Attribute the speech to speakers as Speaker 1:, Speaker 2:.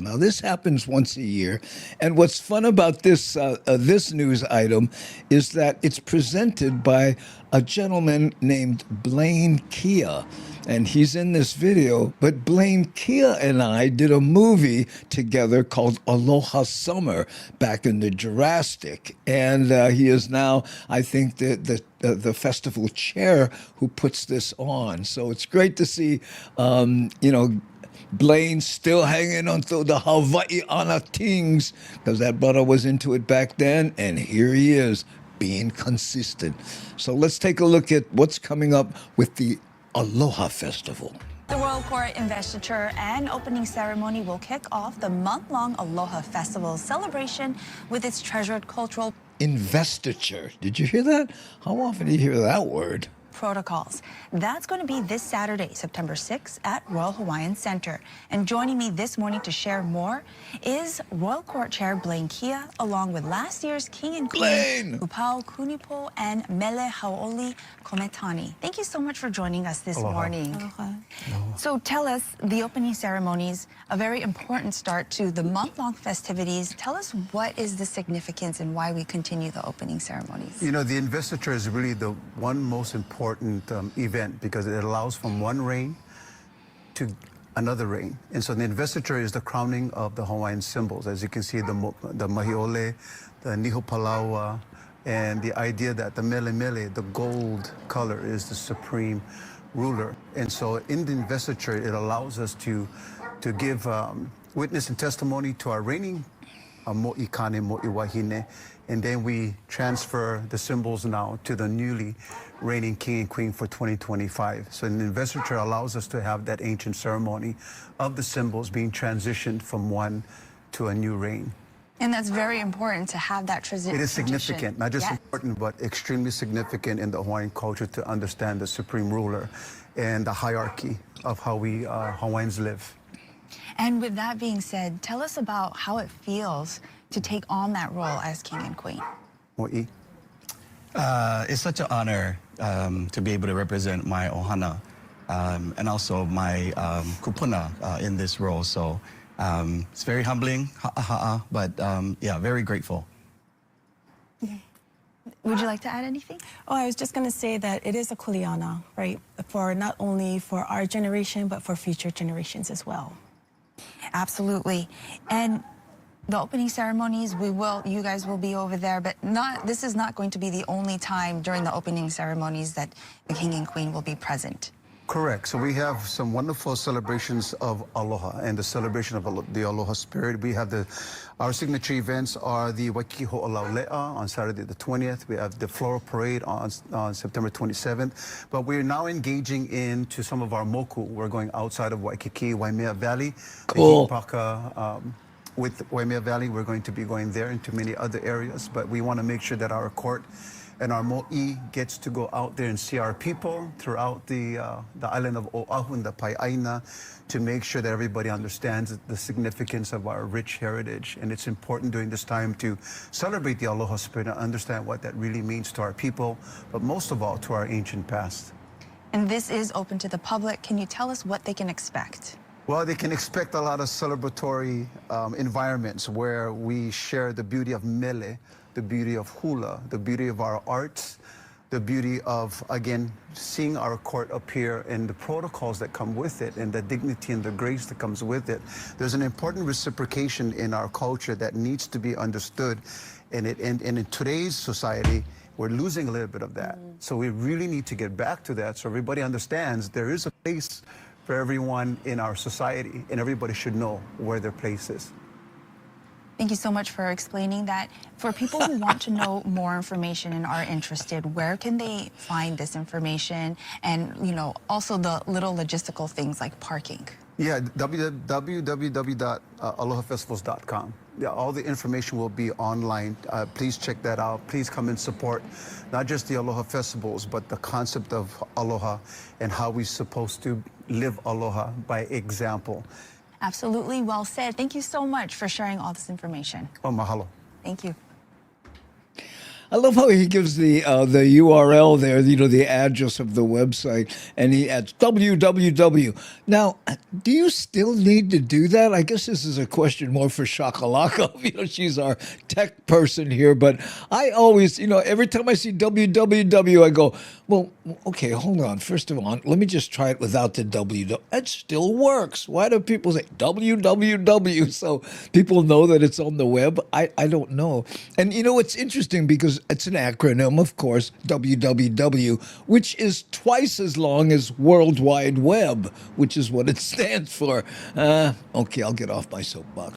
Speaker 1: Now, this happens once a year, and what's fun about this news item is that it's presented by a gentleman named Blaine Kia, and he's in this video. But Blaine Kia and I did a movie together called Aloha Summer back in the Jurassic, and he is now, I think, the festival chair who puts this on. So it's great to see, Blaine still hanging on to the Hawaiian things because that brother was into it back then, and here he is being consistent. So let's take a look at what's coming up with the Aloha Festival.
Speaker 2: The Royal Court Investiture and opening ceremony will kick off the month-long Aloha Festival celebration with its treasured cultural
Speaker 1: Investiture. Did you hear that? How often do you hear that word?
Speaker 2: protocols. That's going to be this Saturday, September 6th at Royal Hawaiian Center. And joining me this morning to share more is Royal Court Chair Blaine Kia, along with last year's King and Queen, Upau Kunipo and Mele Haoli Kometani. Thank you so much for joining us this morning.
Speaker 3: Aloha.
Speaker 2: So tell us, the opening ceremonies, a very important start to the month-long festivities. Tell us, what is the significance and why we continue the opening ceremonies?
Speaker 3: You know, the investiture is really the one most important event because it allows from one reign to another reign. And so the investiture is the crowning of the Hawaiian symbols. As you can see, the mahiole, the nihopalaua, and the idea that the mele, the gold color, is the supreme ruler. And so in the investiture, it allows us to give witness and testimony to our reigning mo'i kane, mo'i wahine, and then we transfer the symbols now to the newly reigning king and queen for 2025. So the investiture allows us to have that ancient ceremony of the symbols being transitioned from one to a new reign.
Speaker 2: And that's very important to have that transition.
Speaker 3: It is significant, not just important, but extremely significant in the Hawaiian culture to understand the supreme ruler and the hierarchy of how we Hawaiians live.
Speaker 2: And with that being said, tell us about how it feels to take on that role as king and queen.
Speaker 3: Mo'i.
Speaker 4: It's such an honor to be able to represent my ohana and also my kupuna in this role. So it's very humbling, but yeah, very grateful.
Speaker 2: Would you like to add anything?
Speaker 5: Oh, I was just going to say that it is a kuleana, right? For not only for our generation, but for future generations as well.
Speaker 2: Absolutely. And the opening ceremonies, you guys will be over there, but this is not going to be the only time during the opening ceremonies that the king and queen will be present.
Speaker 3: Correct. So we have some wonderful celebrations of aloha and the celebration of the aloha spirit. We have our signature events are the Waikiki Ho'olaule'a on Saturday the 20th. We have the floral parade on September 27th. But we're now engaging into some of our moku. We're going outside of Waikiki, Waimea Valley.
Speaker 1: Cool.
Speaker 3: With Waimea Valley, we're going to be going there into many other areas. But we want to make sure that our court and our mo'i gets to go out there and see our people throughout the island of Oahu and the Pai'aina to make sure that everybody understands the significance of our rich heritage. And it's important during this time to celebrate the aloha spirit and understand what that really means to our people, but most of all to our ancient past.
Speaker 2: And this is open to the public. Can you tell us what they can expect?
Speaker 3: Well, they can expect a lot of celebratory environments where we share the beauty of Mele, the beauty of hula, the beauty of our arts, the beauty of, again, seeing our court appear and the protocols that come with it and the dignity and the grace that comes with it. There's an important reciprocation in our culture that needs to be understood. And in today's society, we're losing a little bit of that. So we really need to get back to that so everybody understands there is a place for everyone in our society and everybody should know where their place is.
Speaker 2: Thank you so much for explaining that. For people who want to know more information and are interested, where can they find this information? And, also the little logistical things like parking.
Speaker 3: Yeah, www.alohafestivals.com. Yeah, all the information will be online. Please check that out. Please come and support not just the Aloha Festivals, but the concept of aloha and how we're supposed to live aloha by example.
Speaker 2: Absolutely, well said. Thank you so much for sharing all this information.
Speaker 3: Oh, mahalo.
Speaker 2: Thank you.
Speaker 1: I love how he gives the URL there, the address of the website, and he adds www. Now, do you still need to do that? I guess this is a question more for Shakalaka. She's our tech person here, but I always, every time I see www, I go, well, okay, hold on. First of all, let me just try it without the www. It still works. Why do people say www? So people know that it's on the web. I don't know. And it's interesting because it's an acronym, of course, www, which is twice as long as World Wide Web, which is what it stands for. Okay, I'll get off my soapbox.